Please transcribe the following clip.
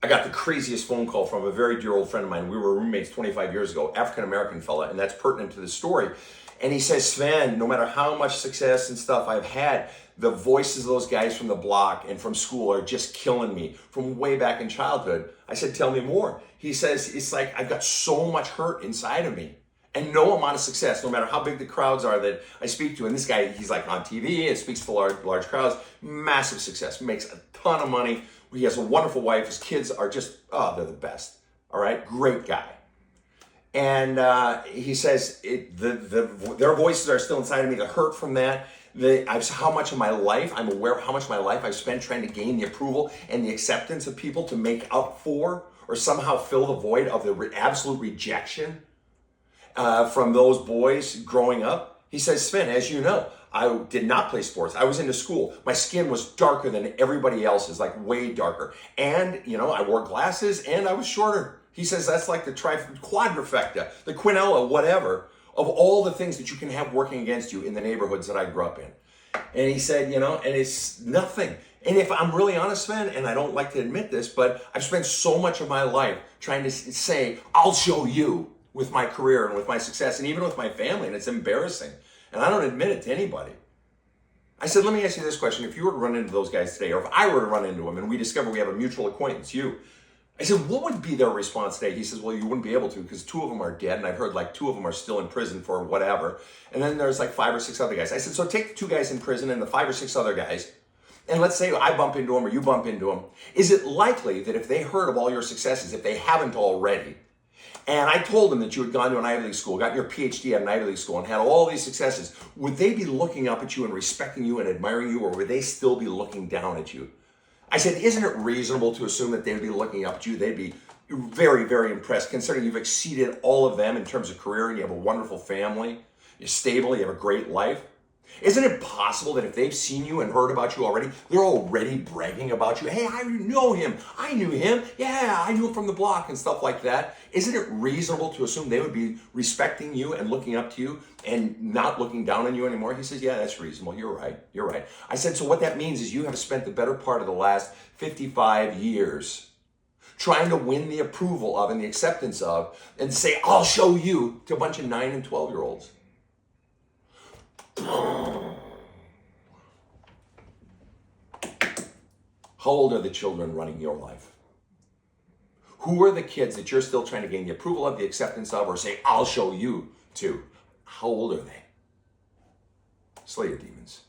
I got the craziest phone call from a very dear old friend of mine. We were roommates 25 years ago, African-American fella, and that's pertinent to the story. And he says, Sven, no matter how much success and stuff I've had, the voices of those guys from the block and from school are just killing me from way back in childhood. I said, tell me more. He says, it's like I've got so much hurt inside of me. And no amount of success, no matter how big the crowds are that I speak to. And this guy, he's like on TV and speaks to large crowds. Massive success, makes a ton of money. He has a wonderful wife. His kids are just, they're the best. All right, great guy. And he says, their voices are still inside of me. The hurt from that. How much of my life, I'm aware of how much of my life I've spent trying to gain the approval and the acceptance of people to make up for or somehow fill the void of the absolute rejection from those boys growing up. He says, Sven, as you know, I did not play sports. I was into school. My skin was darker than everybody else's, like way darker. And, I wore glasses and I was shorter. He says that's like the quadrifecta, the quinella, whatever, of all the things that you can have working against you in the neighborhoods that I grew up in. And he said, and it's nothing. And if I'm really honest, Sven, and I don't like to admit this, but I've spent so much of my life trying to say, I'll show you with my career and with my success and even with my family, and it's embarrassing. And I don't admit it to anybody. I said, let me ask you this question. If you were to run into those guys today, or if I were to run into them and we discover we have a mutual acquaintance, you, I said, what would be their response today? He says, well, you wouldn't be able to because 2 of them are dead. And I've heard like 2 of them are still in prison for whatever. And then there's like 5 or 6 other guys. I said, so take the 2 guys in prison and the 5 or 6 other guys. And let's say I bump into them or you bump into them. Is it likely that if they heard of all your successes, if they haven't already, and I told them that you had gone to an Ivy League school, gotten your PhD at an Ivy League school, and had all these successes, would they be looking up at you and respecting you and admiring you, or would they still be looking down at you? I said, isn't it reasonable to assume that they'd be looking up at you? They'd be very, very impressed, considering you've exceeded all of them in terms of career, and you have a wonderful family, you're stable, you have a great life. Isn't it possible that if they've seen you and heard about you already, they're already bragging about you? Hey, I know him. I knew him. Yeah, I knew him from the block and stuff like that. Isn't it reasonable to assume they would be respecting you and looking up to you and not looking down on you anymore? He says, yeah, that's reasonable. You're right. You're right. I said, so what that means is you have spent the better part of the last 55 years trying to win the approval of and the acceptance of and say, I'll show you, to a bunch of 9 and 12-year-olds. How old are the children running your life? Who are the kids that you're still trying to gain the approval of, the acceptance of, or say, I'll show you to? How old are they? Slay your demons.